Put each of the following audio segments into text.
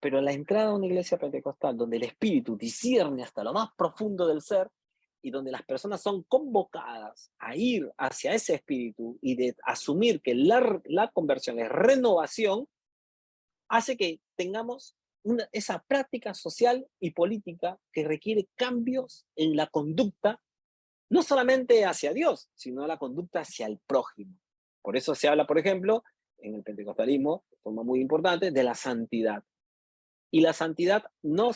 Pero la entrada a una iglesia pentecostal, donde el espíritu discierne hasta lo más profundo del ser, y donde las personas son convocadas a ir hacia ese espíritu y de asumir que la conversión es renovación, hace que tengamos esa práctica social y política que requiere cambios en la conducta, no solamente hacia Dios, sino la conducta hacia el prójimo. Por eso se habla, por ejemplo, en el pentecostalismo, de forma muy importante, de la santidad. Y la santidad no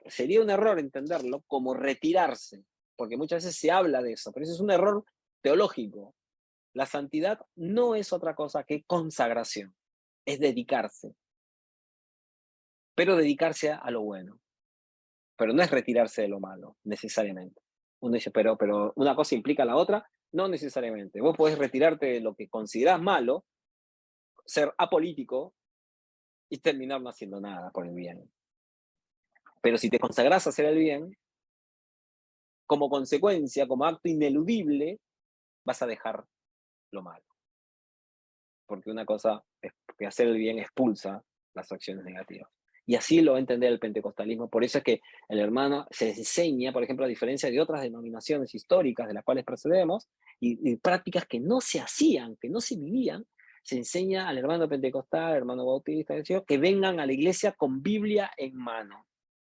sería un error entenderlo como retirarse, porque muchas veces se habla de eso, pero eso es un error teológico. La santidad no es otra cosa que consagración, es dedicarse, pero dedicarse a lo bueno, pero no es retirarse de lo malo, necesariamente. Uno dice, pero una cosa implica la otra, no necesariamente. Vos podés retirarte de lo que considerás malo, ser apolítico y terminar no haciendo nada por el bien. Pero si te consagrás a hacer el bien, como consecuencia, como acto ineludible, vas a dejar lo malo. Porque una cosa es que hacer el bien expulsa las acciones negativas. Y así lo va a entender el pentecostalismo. Por eso es que el hermano se enseña, por ejemplo, a diferencia de otras denominaciones históricas de las cuales procedemos, y prácticas que no se hacían, que no se vivían, se enseña al hermano pentecostal, al hermano bautista, que vengan a la iglesia con Biblia en mano.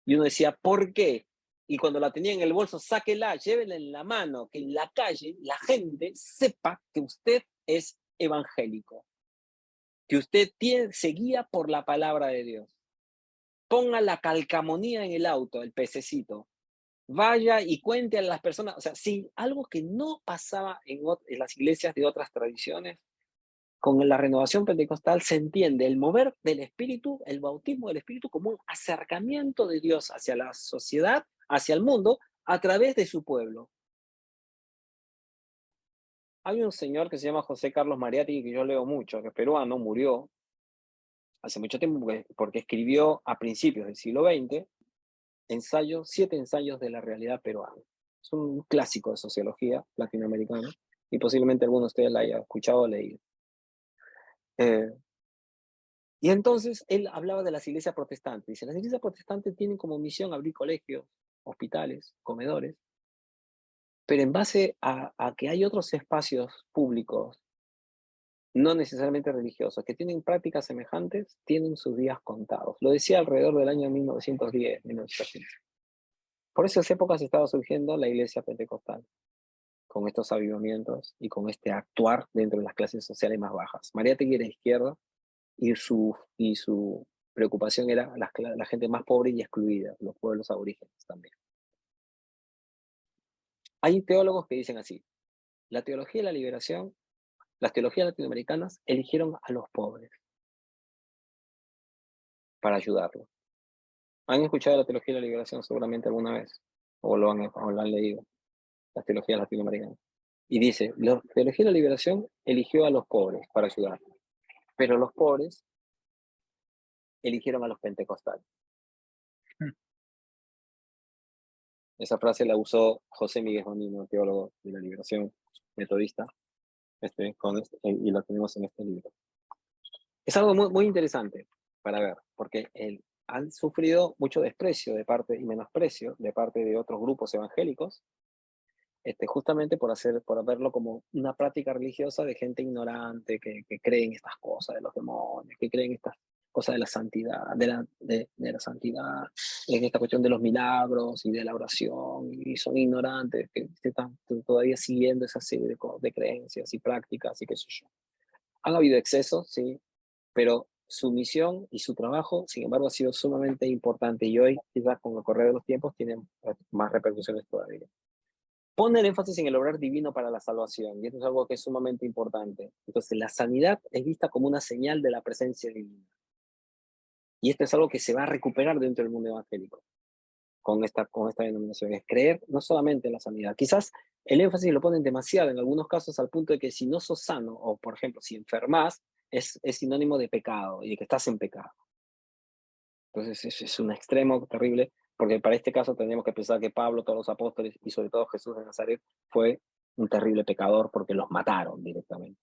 Y uno decía, ¿por qué? Y cuando la tenía en el bolso, sáquela, llévela en la mano, que en la calle la gente sepa que usted es evangélico, que usted se guía por la palabra de Dios. Ponga la calcamonía en el auto, el pececito. Vaya y cuente a las personas, o sea, sí, algo que no pasaba en las iglesias de otras tradiciones. Con la renovación pentecostal se entiende el mover del Espíritu, el bautismo del Espíritu, como un acercamiento de Dios hacia la sociedad, hacia el mundo, a través de su pueblo. Hay un señor que se llama José Carlos Mariátegui, que yo leo mucho, que es peruano, murió hace mucho tiempo porque escribió a principios del siglo XX ensayos, 7 ensayos de la realidad peruana. Es un clásico de sociología latinoamericana y posiblemente alguno de ustedes la haya escuchado o leído. Eh, Y entonces él hablaba de las iglesias protestantes. Dice, las iglesias protestantes tienen como misión abrir colegios, hospitales, comedores, pero en base a que hay otros espacios públicos, no necesariamente religiosos, que tienen prácticas semejantes, tienen sus días contados. Lo decía alrededor del año 1910, 1915. Por esas épocas estaba surgiendo la iglesia pentecostal, con estos avivamientos y con este actuar dentro de las clases sociales más bajas. Mariátegui era izquierda, y su preocupación era la gente más pobre y excluida, los pueblos aborígenes también. Hay teólogos que dicen así, la teología de la liberación, las teologías latinoamericanas eligieron a los pobres para ayudarlos. ¿Han escuchado la teología de la liberación seguramente alguna vez? O lo han leído, las teologías latinoamericanas. Y dice, la teología de la liberación eligió a los pobres para ayudarlos, pero los pobres eligieron a los pentecostales. Esa frase la usó José Miguel Bonino, teólogo de la liberación metodista, y lo tenemos en este libro. Es algo muy, muy interesante para ver, porque han sufrido mucho desprecio de parte y menosprecio de parte de otros grupos evangélicos, justamente por verlo como una práctica religiosa de gente ignorante que cree en estas cosas de los demonios, que creen estas cosas de la santidad, de la santidad, en esta cuestión de los milagros y de la oración, y son ignorantes, que están todavía siguiendo esa serie de creencias y prácticas y qué sé yo. Han habido excesos, sí, pero su misión y su trabajo, sin embargo, ha sido sumamente importante y hoy, quizás con el correr de los tiempos, tienen más repercusiones todavía. Pone el énfasis en el obrar divino para la salvación, y esto es algo que es sumamente importante. Entonces, la sanidad es vista como una señal de la presencia divina. Y esto es algo que se va a recuperar dentro del mundo evangélico con esta denominación. Es creer no solamente en la sanidad. Quizás el énfasis lo ponen demasiado en algunos casos al punto de que si no sos sano, o por ejemplo, si enfermas, es sinónimo de pecado y de que estás en pecado. Entonces es un extremo terrible, porque para este caso tendríamos que pensar que Pablo, todos los apóstoles y sobre todo Jesús de Nazaret fue un terrible pecador porque los mataron directamente.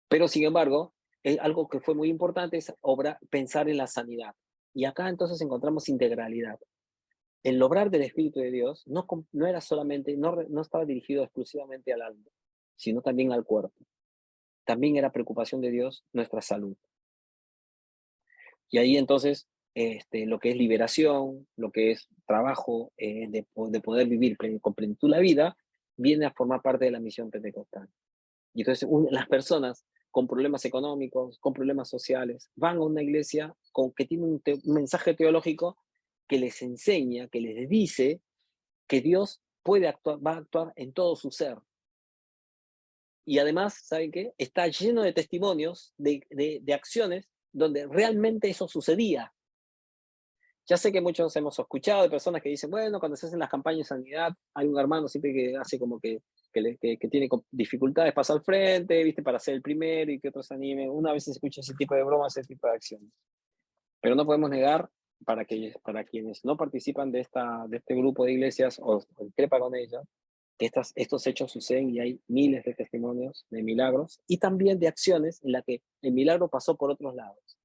Pero sin embargo, algo que fue muy importante es pensar en la sanidad. Y acá entonces encontramos integralidad. El obrar del Espíritu de Dios no era solamente, no estaba dirigido exclusivamente al alma, sino también al cuerpo. También era preocupación de Dios nuestra salud. Y ahí entonces lo que es liberación, lo que es trabajo de poder vivir con plenitud la vida, viene a formar parte de la misión pentecostal. Y entonces las personas con problemas económicos, con problemas sociales, van a una iglesia que tiene un mensaje teológico que les enseña, que les dice que Dios va a actuar en todo su ser. Y además, ¿saben qué? Está lleno de testimonios, de acciones donde realmente eso sucedía. Ya sé que muchos hemos escuchado de personas que dicen, bueno, cuando se hacen las campañas de sanidad, hay un hermano siempre que hace como que tiene dificultades, pasa al frente, ¿viste? Para ser el primero y que otros animen. Una vez se escucha ese tipo de bromas, ese tipo de acciones. Pero no podemos negar, para quienes no participan de este grupo de iglesias o trepa con ellas, que estos hechos suceden y hay miles de testimonios de milagros y también de acciones en las que el milagro pasó por otros lados.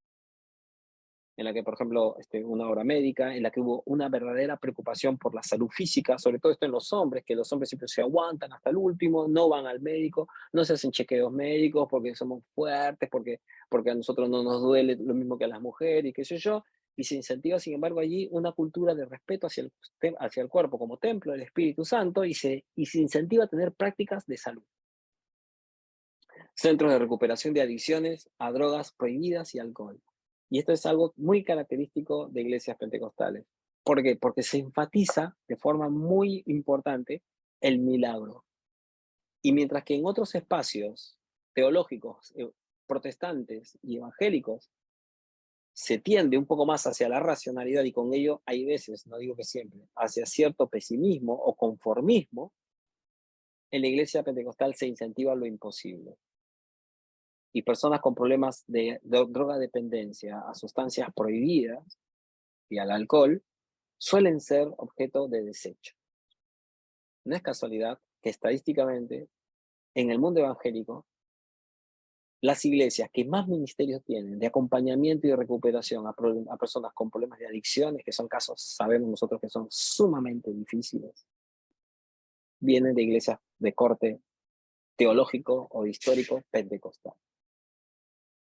En la que, por ejemplo, una obra médica, en la que hubo una verdadera preocupación por la salud física, sobre todo esto en los hombres, que los hombres siempre se aguantan hasta el último, no van al médico, no se hacen chequeos médicos porque somos fuertes, porque a nosotros no nos duele lo mismo que a las mujeres y qué sé yo, y se incentiva, sin embargo, allí una cultura de respeto hacia el cuerpo como templo del Espíritu Santo y se incentiva a tener prácticas de salud. Centros de recuperación de adicciones a drogas prohibidas y alcohol. Y esto es algo muy característico de iglesias pentecostales. ¿Por qué? Porque se enfatiza de forma muy importante el milagro. Y mientras que en otros espacios teológicos, protestantes y evangélicos, se tiende un poco más hacia la racionalidad y con ello hay veces, no digo que siempre, hacia cierto pesimismo o conformismo, en la iglesia pentecostal se incentiva lo imposible. Y personas con problemas de drogadependencia a sustancias prohibidas y al alcohol suelen ser objeto de desecho. No es casualidad que estadísticamente en el mundo evangélico las iglesias que más ministerios tienen de acompañamiento y de recuperación a personas con problemas de adicciones, que son casos, sabemos nosotros que son sumamente difíciles, vienen de iglesias de corte teológico o histórico pentecostal,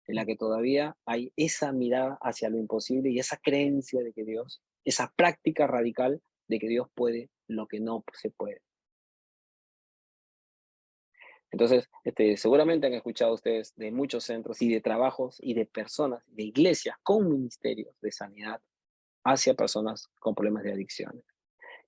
en la que todavía hay esa mirada hacia lo imposible y esa creencia de que Dios, esa práctica radical de que Dios puede lo que no se puede. Entonces, seguramente han escuchado ustedes de muchos centros y de trabajos y de personas, de iglesias con ministerios de sanidad hacia personas con problemas de adicciones.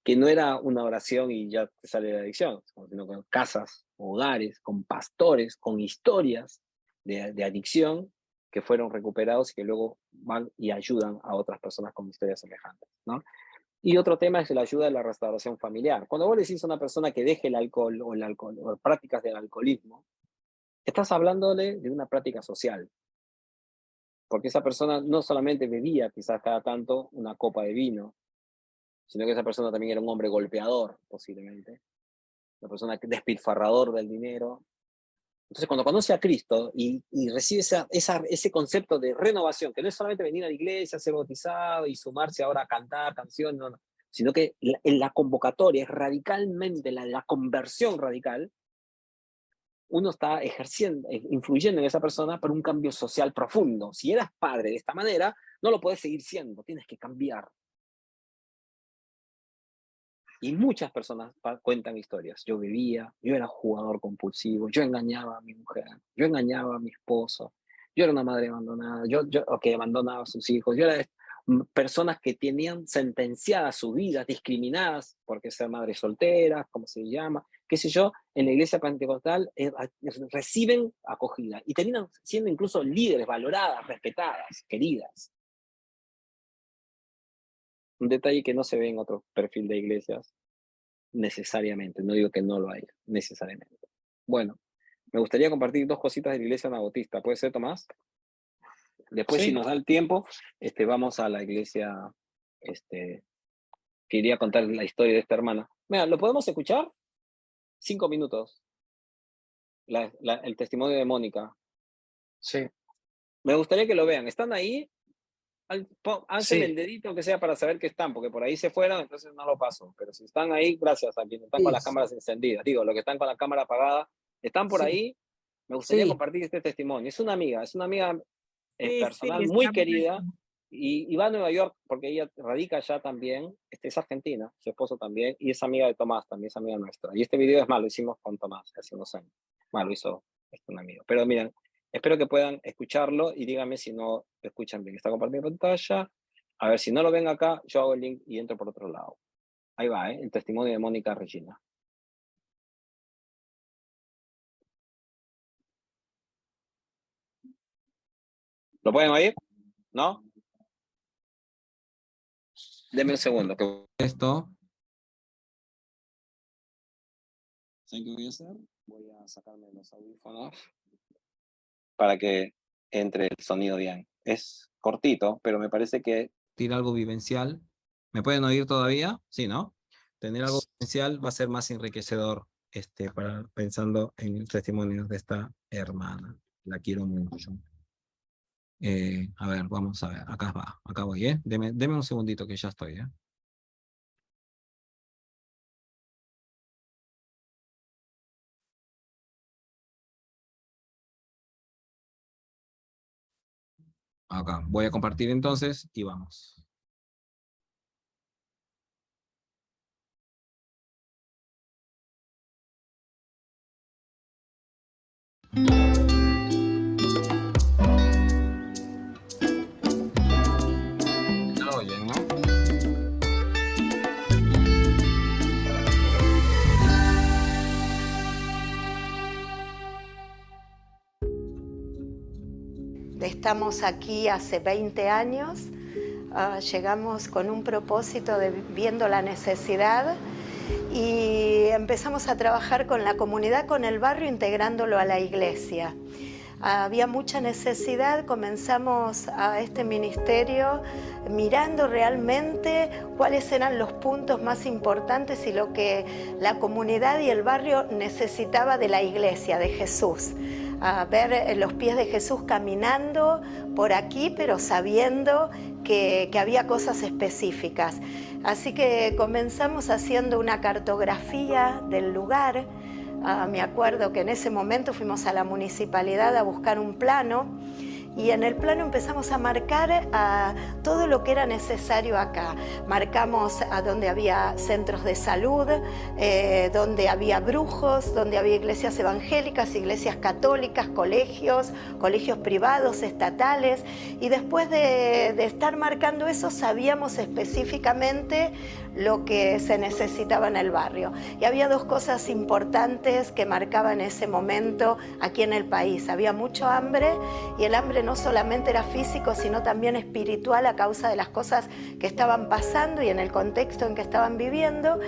Que no era una oración y ya te sale la adicción, sino con casas, hogares, con pastores, con historias de adicción que fueron recuperados y que luego van y ayudan a otras personas con historias semejantes, ¿no? Y otro tema es la ayuda de la restauración familiar. Cuando vos decís a una persona que deje el alcohol o prácticas del alcoholismo, estás hablándole de una práctica social, porque esa persona no solamente bebía quizás cada tanto una copa de vino, sino que esa persona también era un hombre golpeador, posiblemente, una persona despilfarrador del dinero. Entonces, cuando conoce a Cristo y recibe ese concepto de renovación, que no es solamente venir a la iglesia, ser bautizado y sumarse ahora a cantar canciones, no, no, sino que la convocatoria es radicalmente, la conversión radical, uno está ejerciendo, influyendo en esa persona para un cambio social profundo. Si eras padre de esta manera, no lo puedes seguir siendo, tienes que cambiar. Y muchas personas cuentan historias. Yo bebía, yo era jugador compulsivo, yo engañaba a mi mujer, yo engañaba a mi esposo, yo era una madre abandonada, que abandonaba a sus hijos, yo era personas que tenían sentenciadas su vida, discriminadas porque ser madres solteras, como se llama, qué sé yo, en la iglesia pentecostal reciben acogida y terminan siendo incluso líderes, valoradas, respetadas, queridas. Un detalle que no se ve en otro perfil de iglesias necesariamente, no digo que no lo haya, necesariamente. Bueno, me gustaría compartir dos cositas de la iglesia anabautista. ¿Puede ser, Tomás? Después, si Sí, nos da el tiempo, vamos a la iglesia, quería contar la historia de esta hermana. Mira, ¿lo podemos escuchar? 5 minutos. El testimonio de Mónica. sí. Me gustaría que lo vean. ¿Están ahí? Álcenme el Sí, dedito que sea para saber que están, porque por ahí se fueron, entonces no lo paso. Pero si están ahí, gracias a quienes están con sí, las cámaras encendidas. Digo, los que están con la cámara apagada, están por sí, ahí. Me gustaría sí, compartir este testimonio. Es una amiga Sí, sí, personal muy está querida buenísimo. y va a Nueva York porque ella radica allá también. Es argentina, su esposo también, y es amiga de Tomás también, es amiga nuestra. Y este video es más, lo hicimos con Tomás hace unos años. Más, lo hizo un amigo. Pero miren, espero que puedan escucharlo y díganme si no lo escuchan bien. Está compartiendo pantalla. A ver, si no lo ven acá, yo hago el link y entro por otro lado. Ahí va, el testimonio de Mónica Regina. ¿Lo pueden oír? ¿No? Denme un segundo. Esto. ¿Saben qué voy a hacer? Voy a sacarme los audífonos para que entre el sonido bien. Es cortito, pero me parece que tira algo vivencial. ¿Me pueden oír todavía? Sí, ¿no? Tener algo vivencial va a ser más enriquecedor para, pensando en el testimonio de esta hermana. La quiero mucho. A ver, vamos a ver. Acá voy, ¿eh? Deme un segundito que ya estoy, ¿eh? Acá. Voy a compartir entonces y vamos. Ya lo oyen, ¿no? Estamos aquí hace 20 años, llegamos con un propósito de viendo la necesidad y empezamos a trabajar con la comunidad, con el barrio, integrándolo a la iglesia. Había mucha necesidad, comenzamos a este ministerio mirando realmente cuáles eran los puntos más importantes y lo que la comunidad y el barrio necesitaba de la iglesia, de Jesús. A ver los pies de Jesús caminando por aquí, pero sabiendo que había cosas específicas. Así que comenzamos haciendo una cartografía del lugar. Me acuerdo que en ese momento fuimos a la municipalidad a buscar un plano y en el plano empezamos a marcar todo lo que era necesario acá. Marcamos a donde había centros de salud, donde había brujos, donde había iglesias evangélicas, iglesias católicas, colegios privados, estatales, y después de estar marcando eso sabíamos específicamente lo que se necesitaba en el barrio. Y había dos cosas importantes que marcaban ese momento aquí en el país. Había mucho hambre, y el hambre no solamente era físico, sino también espiritual a causa de las cosas que estaban pasando y en el contexto en que estaban viviendo.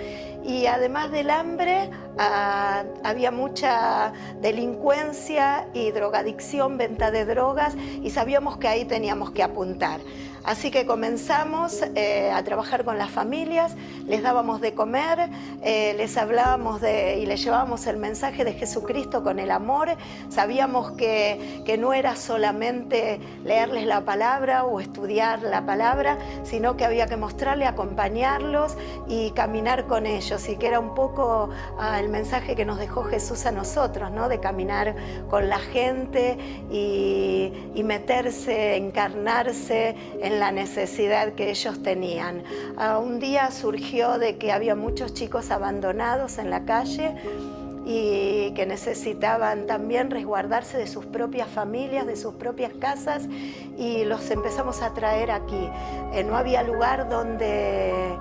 Y además del hambre, había mucha delincuencia y drogadicción, venta de drogas, y sabíamos que ahí teníamos que apuntar. Así que comenzamos a trabajar con las familias, les dábamos de comer, les hablábamos y les llevábamos el mensaje de Jesucristo con el amor. Sabíamos que no era solamente leerles la palabra o estudiar la palabra, sino que había que mostrarle, acompañarlos y caminar con ellos, y que era un poco el mensaje que nos dejó Jesús a nosotros, ¿no? De caminar con la gente y meterse, encarnarse en la necesidad que ellos tenían. Un día surgió de que había muchos chicos abandonados en la calle y que necesitaban también resguardarse de sus propias familias, de sus propias casas, y los empezamos a traer aquí. No había lugar donde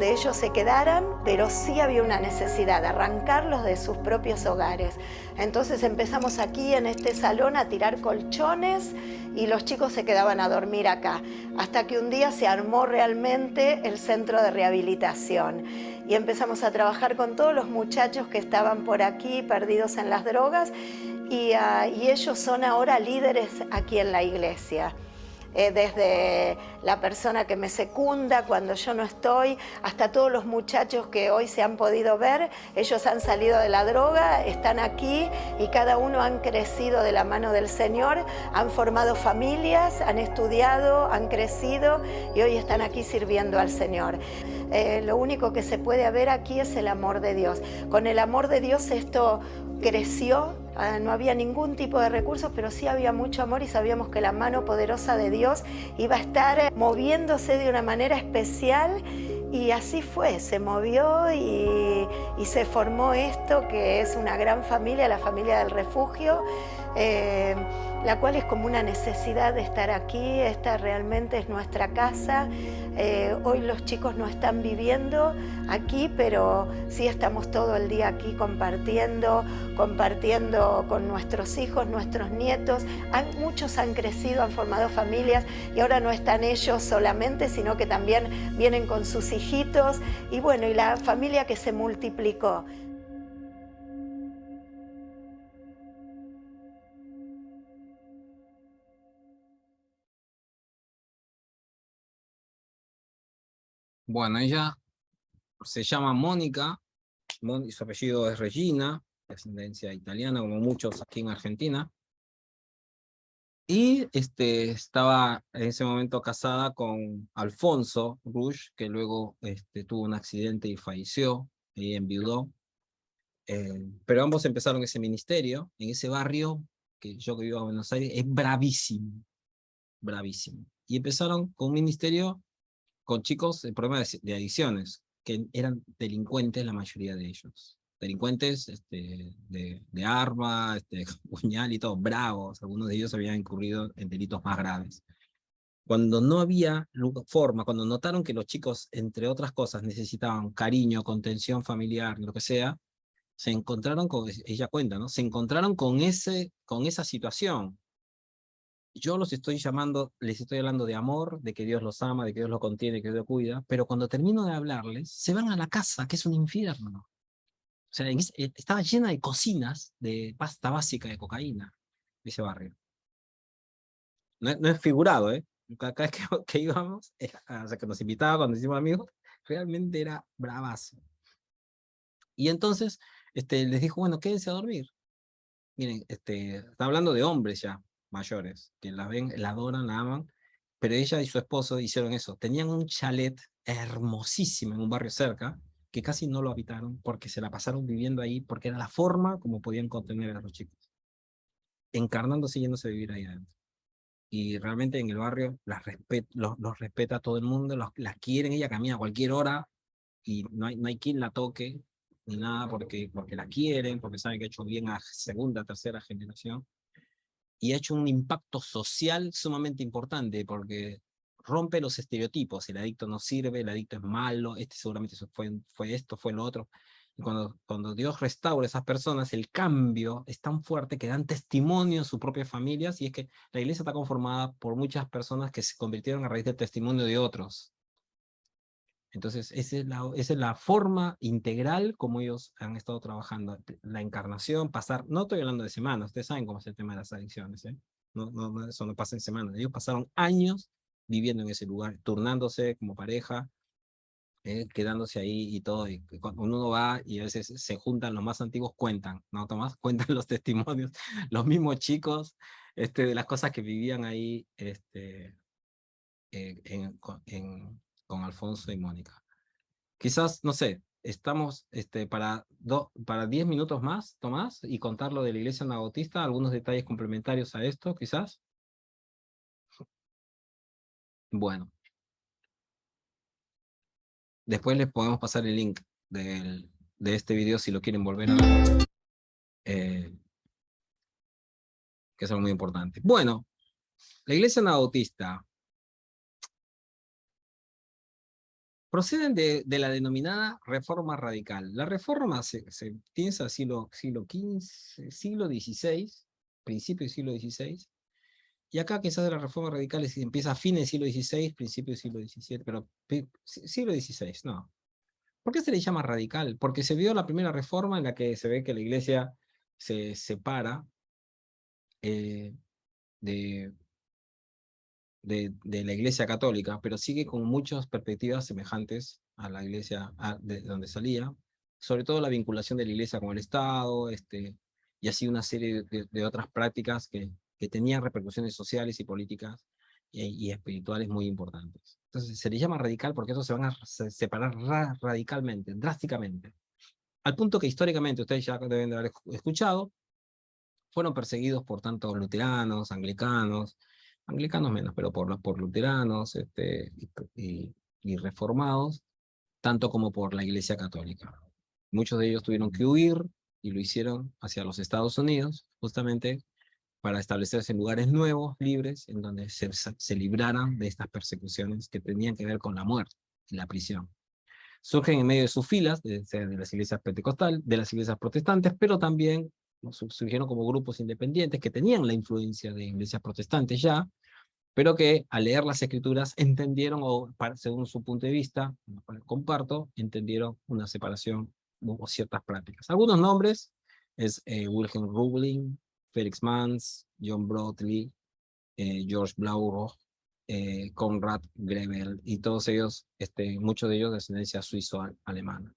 ellos se quedaran, pero sí había una necesidad de arrancarlos de sus propios hogares. Entonces empezamos aquí en este salón a tirar colchones y los chicos se quedaban a dormir acá, hasta que un día se armó realmente el centro de rehabilitación y empezamos a trabajar con todos los muchachos que estaban por aquí perdidos en las drogas, y ellos son ahora líderes aquí en la iglesia. desde la persona que me secunda cuando yo no estoy, hasta todos los muchachos que hoy se han podido ver. Ellos han salido de la droga, están aquí y cada uno han crecido de la mano del Señor, han formado familias, han estudiado, han crecido y hoy están aquí sirviendo al Señor. Lo único que se puede ver aquí es el amor de Dios. Con el amor de Dios esto creció, no había ningún tipo de recursos, pero sí había mucho amor y sabíamos que la mano poderosa de Dios iba a estar moviéndose de una manera especial. Y así fue, se movió y se formó esto que es una gran familia, la familia del refugio, la cual es como una necesidad de estar aquí. Esta realmente es nuestra casa. Hoy los chicos no están viviendo aquí, pero sí estamos todo el día aquí compartiendo con nuestros hijos, nuestros nietos. Muchos han crecido, han formado familias y ahora no están ellos solamente, sino que también vienen con sus hijitos y bueno, y la familia que se multiplicó. Bueno, ella se llama Mónica, su apellido es Regina, descendencia italiana, como muchos aquí en Argentina. Y estaba en ese momento casada con Alfonso Rush, que luego tuvo un accidente y falleció, y enviudó. Pero ambos empezaron ese ministerio, en ese barrio, que yo que vivo en Buenos Aires, es bravísimo, bravísimo. Y empezaron con un ministerio con chicos en problemas de adicciones, que eran delincuentes la mayoría de ellos. Delincuentes de arma, puñal y todo, bravos. Algunos de ellos habían incurrido en delitos más graves. Cuando no había forma, cuando notaron que los chicos, entre otras cosas, necesitaban cariño, contención familiar, lo que sea, se encontraron con, ella cuenta, ¿no? Se encontraron con esa situación. Yo los estoy llamando, les estoy hablando de amor, de que Dios los ama, de que Dios los contiene, que Dios los cuida, pero cuando termino de hablarles, se van a la casa, que es un infierno. O sea, estaba llena de cocinas de pasta básica de cocaína, ese barrio. No es figurado, ¿eh? Cada vez que íbamos, o sea, que nos invitaba cuando hicimos amigos, realmente era bravazo. Y entonces les dijo, bueno, quédense a dormir. Miren, está hablando de hombres ya, mayores, que la ven, la adoran, la aman, pero ella y su esposo hicieron eso. Tenían un chalet hermosísimo en un barrio cerca, que casi no lo habitaron, porque se la pasaron viviendo ahí, porque era la forma como podían contener a los chicos, encarnándose y yéndose a vivir ahí adentro. Y realmente en el barrio los respeta todo el mundo, las quieren, ella camina a cualquier hora, y no hay quien la toque, ni nada, porque la quieren, porque saben que ha hecho bien a segunda, tercera generación, y ha hecho un impacto social sumamente importante, porque rompe los estereotipos: el adicto no sirve, el adicto es malo, seguramente fue esto, fue lo otro. Y cuando Dios restaura a esas personas, el cambio es tan fuerte que dan testimonio en sus propias familias, y es que la iglesia está conformada por muchas personas que se convirtieron a raíz del testimonio de otros. Entonces, esa es la forma integral como ellos han estado trabajando. La encarnación, no estoy hablando de semanas, ustedes saben cómo es el tema de las adicciones, ¿eh? Eso no pasa en semanas. Ellos pasaron años viviendo en ese lugar, turnándose como pareja, quedándose ahí y todo. Y cuando uno va y a veces se juntan, los más antiguos cuentan, ¿no, Tomás? Cuentan los testimonios, los mismos chicos, de las cosas que vivían ahí, con Alfonso y Mónica. Quizás, no sé, estamos para 10 minutos más, Tomás, y contar lo de la Iglesia Anabautista, algunos detalles complementarios a esto, quizás. Bueno, después les podemos pasar el link de este video si lo quieren volver a ver, que es algo muy importante. Bueno, la Iglesia Anabautista proceden de la denominada Reforma Radical. La Reforma se piensa siglo XV, siglo XVI, principio del siglo XVI, y acá quizás de las Reformas Radicales empieza a fines del siglo XVI, principio del siglo XVII, pero siglo XVI, no. ¿Por qué se le llama radical? Porque se vio la primera reforma en la que se ve que la iglesia se separa de de la Iglesia Católica, pero sigue con muchas perspectivas semejantes a la Iglesia de donde salía, sobre todo la vinculación de la Iglesia con el Estado, y así una serie de otras prácticas que tenían repercusiones sociales y políticas y espirituales muy importantes. Entonces se les llama radical porque estos se van a separar radicalmente, drásticamente, al punto que históricamente, ustedes ya deben de haber escuchado, fueron perseguidos por tanto luteranos, anglicanos menos, pero por luteranos y reformados, tanto como por la Iglesia Católica. Muchos de ellos tuvieron que huir y lo hicieron hacia los Estados Unidos, justamente para establecerse en lugares nuevos, libres, en donde se libraran de estas persecuciones que tenían que ver con la muerte y la prisión. Surgen en medio de sus filas, de las iglesias pentecostales, de las iglesias protestantes, pero también surgieron como grupos independientes que tenían la influencia de iglesias protestantes ya, pero que al leer las escrituras entendieron, o según su punto de vista, comparto, entendieron una separación o ciertas prácticas. Algunos nombres es Wilhelm Röbling, Felix Manz, John Broadley, George Blauroch, Konrad Grebel, y todos ellos, muchos de ellos de ascendencia suizo-alemana.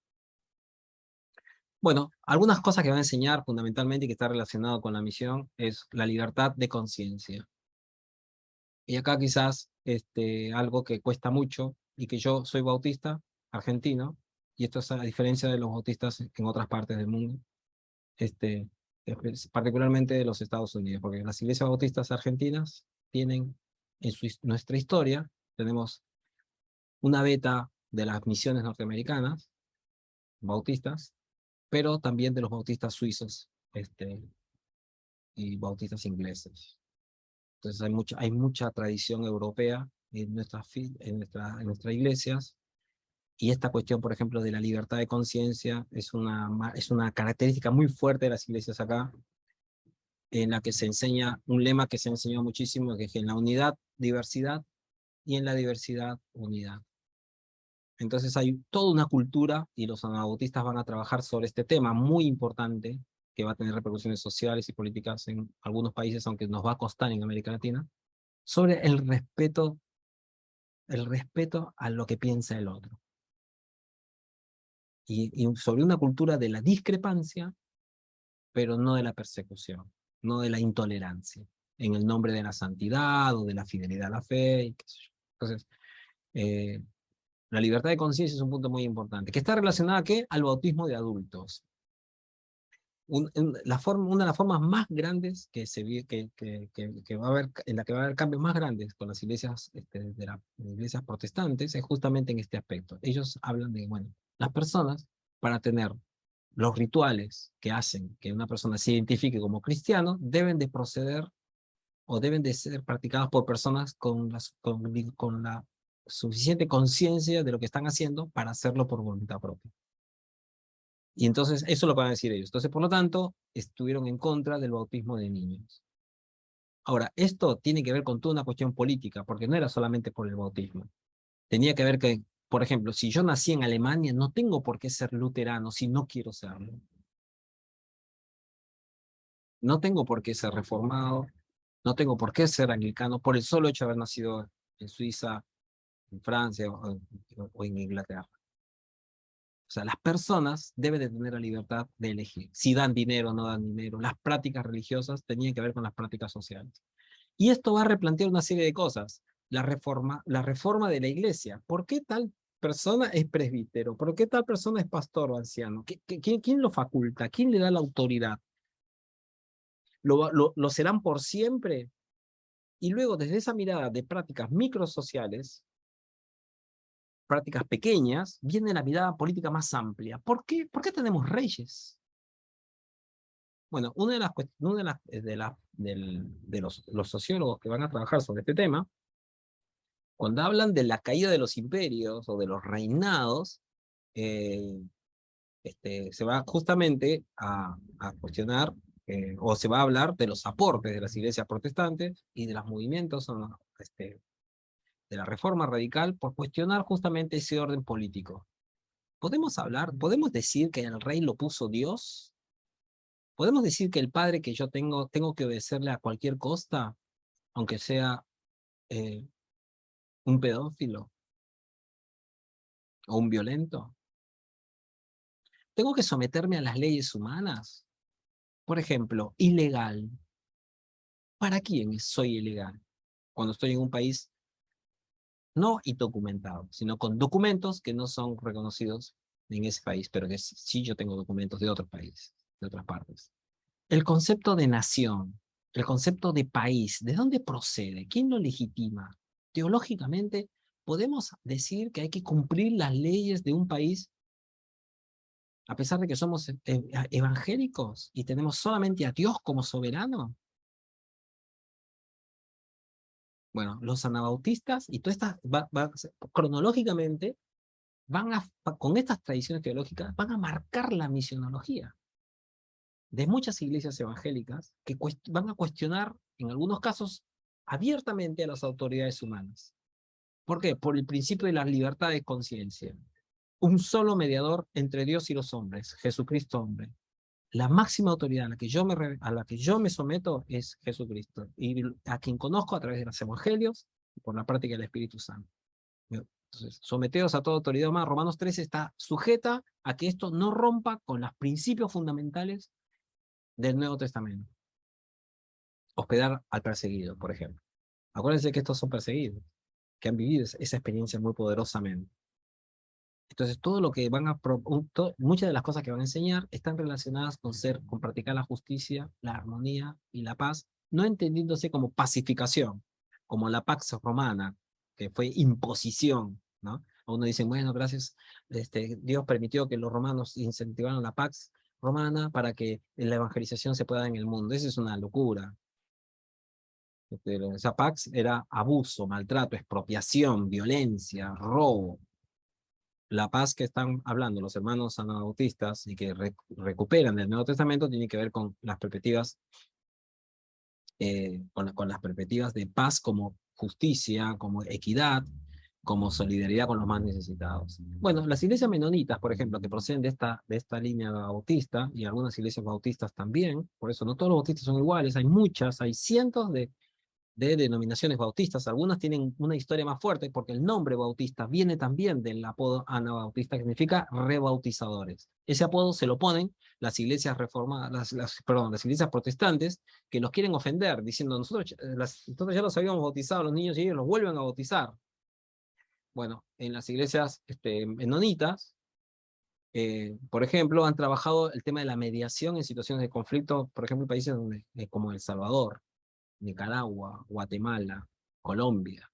Bueno, algunas cosas que va a enseñar fundamentalmente y que está relacionado con la misión es la libertad de conciencia. Y acá quizás algo que cuesta mucho, y que yo soy bautista argentino, y esto es a diferencia de los bautistas en otras partes del mundo, particularmente de los Estados Unidos, porque las iglesias bautistas argentinas tienen, nuestra historia, tenemos una beta de las misiones norteamericanas, bautistas, pero también de los bautistas suizos y bautistas ingleses. Entonces hay mucha tradición europea en nuestras iglesias, y esta cuestión, por ejemplo, de la libertad de conciencia es una característica muy fuerte de las iglesias acá, en la que se enseña un lema que se enseñó muchísimo, que es en la unidad, diversidad, y en la diversidad, unidad. Entonces hay toda una cultura, y los anabautistas van a trabajar sobre este tema muy importante, que va a tener repercusiones sociales y políticas en algunos países, aunque nos va a costar en América Latina, sobre el respeto a lo que piensa el otro. Y sobre una cultura de la discrepancia, pero no de la persecución, no de la intolerancia, en el nombre de la santidad o de la fidelidad a la fe, y qué sé yo. Entonces, la libertad de conciencia es un punto muy importante, que está relacionada ¿a qué? Al bautismo de adultos. Una de las formas más grandes que va a haber, en la que va a haber cambios más grandes con las iglesias, de las iglesias protestantes, es justamente en este aspecto. Ellos hablan de, bueno, las personas, para tener los rituales que hacen que una persona se identifique como cristiano, deben de proceder o deben de ser practicados por personas con la suficiente conciencia de lo que están haciendo para hacerlo por voluntad propia. Y entonces eso lo van a decir ellos. Entonces, por lo tanto, estuvieron en contra del bautismo de niños. Ahora, esto tiene que ver con toda una cuestión política, porque no era solamente por el bautismo. Tenía que ver que, por ejemplo, si yo nací en Alemania, no tengo por qué ser luterano si no quiero serlo. No tengo por qué ser reformado, no tengo por qué ser anglicano, por el solo hecho de haber nacido en Suiza, en Francia o en Inglaterra. O sea, las personas deben de tener la libertad de elegir si dan dinero o no dan dinero. Las prácticas religiosas tenían que ver con las prácticas sociales. Y esto va a replantear una serie de cosas. La reforma de la iglesia. ¿Por qué tal persona es presbítero? ¿Por qué tal persona es pastor o anciano? ¿Quién lo faculta? ¿Quién le da la autoridad? ¿Lo serán por siempre? Y luego, desde esa mirada de prácticas microsociales, prácticas pequeñas, viene la mirada política más amplia. ¿Por qué tenemos reyes? Bueno, de los sociólogos que van a trabajar sobre este tema, cuando hablan de la caída de los imperios o de los reinados, se va justamente a cuestionar, o se va a hablar de los aportes de las iglesias protestantes y de los movimientos de la reforma radical por cuestionar justamente ese orden político. ¿Podemos decir que el rey lo puso Dios? ¿Podemos decir que el padre que yo tengo que obedecerle a cualquier costa, aunque sea un pedófilo o un violento? ¿Tengo que someterme a las leyes humanas? Por ejemplo, ilegal. ¿Para quién soy ilegal? Cuando estoy en un país no indocumentado, sino con documentos que no son reconocidos en ese país, pero que sí yo tengo documentos de otros países, de otras partes. El concepto de nación, el concepto de país, ¿de dónde procede? ¿Quién lo legitima? Teológicamente, ¿podemos decir que hay que cumplir las leyes de un país a pesar de que somos evangélicos y tenemos solamente a Dios como soberano? Bueno, los anabautistas y todas estas, cronológicamente, con estas tradiciones teológicas, van a marcar la misionología de muchas iglesias evangélicas que van a cuestionar, en algunos casos, abiertamente a las autoridades humanas. ¿Por qué? Por el principio de la libertad de conciencia. Un solo mediador entre Dios y los hombres, Jesucristo hombre. La máxima autoridad a la que yo me someto es Jesucristo, y a quien conozco a través de los evangelios y por la práctica del Espíritu Santo. Entonces, someteos a toda autoridad humana. Romanos 13 está sujeta a que esto no rompa con los principios fundamentales del Nuevo Testamento. Hospedar al perseguido, por ejemplo. Acuérdense que estos son perseguidos, que han vivido esa experiencia muy poderosamente. Entonces, todo lo que muchas de las cosas que van a enseñar están relacionadas con practicar la justicia, la armonía y la paz, no entendiéndose como pacificación, como la Pax Romana, que fue imposición, ¿no? Uno dice, bueno, gracias, Dios permitió que los romanos incentivaran la Pax Romana para que la evangelización se pueda dar en el mundo. Esa es una locura. Esa Pax era abuso, maltrato, expropiación, violencia, robo. La paz que están hablando los hermanos anabautistas y que recuperan del Nuevo Testamento tiene que ver con las perspectivas, con las perspectivas de paz como justicia, como equidad, como solidaridad con los más necesitados. Bueno, las iglesias menonitas, por ejemplo, que proceden de esta línea bautista, y algunas iglesias bautistas también, por eso no todos los bautistas son iguales, hay muchas, hay cientos de denominaciones bautistas. Algunas tienen una historia más fuerte porque el nombre bautista viene también del apodo anabautista, que significa rebautizadores. Ese apodo se lo ponen las iglesias reformadas, las iglesias protestantes, que los quieren ofender, diciendo, nosotros ya los habíamos bautizado a los niños y ellos los vuelven a bautizar. Bueno, en las iglesias menonitas, por ejemplo, han trabajado el tema de la mediación en situaciones de conflicto, por ejemplo, en países como El Salvador, Nicaragua, Guatemala, Colombia,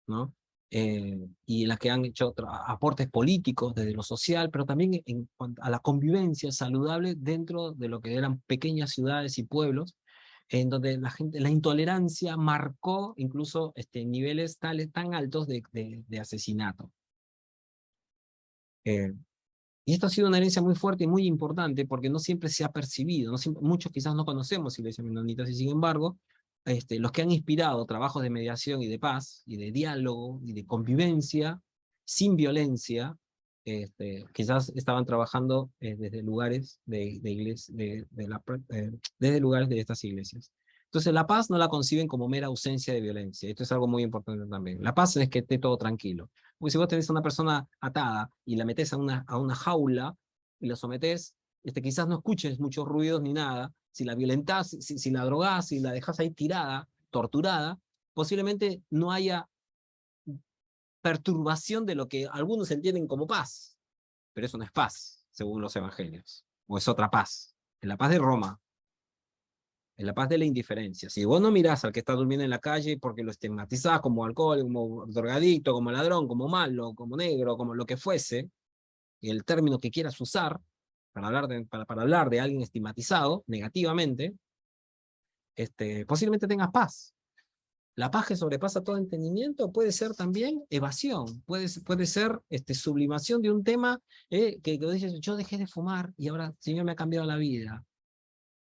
¿no? Y en las que han hecho aportes políticos desde lo social, pero también en cuanto a la convivencia saludable dentro de lo que eran pequeñas ciudades y pueblos, en donde la intolerancia marcó incluso niveles tan altos de asesinato. Y esto ha sido una herencia muy fuerte y muy importante porque no siempre se ha percibido, muchos quizás no conocemos iglesias menonitas, y sin embargo, los que han inspirado trabajos de mediación y de paz, y de diálogo, y de convivencia, sin violencia, quizás estaban trabajando desde lugares desde lugares de estas iglesias. Entonces la paz no la conciben como mera ausencia de violencia. Esto es algo muy importante también. La paz es que esté todo tranquilo. Porque si vos tenés a una persona atada y la metés a una jaula y la sometés, quizás no escuches muchos ruidos ni nada. Si la violentás, si la drogás, si la dejás ahí tirada, torturada, posiblemente no haya perturbación de lo que algunos entienden como paz. Pero eso no es paz, según los evangelios. O es otra paz. Es la paz de Roma. Es la paz de la indiferencia. Si vos no mirás al que está durmiendo en la calle porque lo estigmatizás como alcohólico, como drogadicto, como ladrón, como malo, como negro, como lo que fuese, y el término que quieras usar para hablar de alguien estigmatizado negativamente, posiblemente tengas paz. La paz que sobrepasa todo entendimiento puede ser también evasión, puede ser sublimación de un tema que dices, yo dejé de fumar y ahora el Señor me ha cambiado la vida.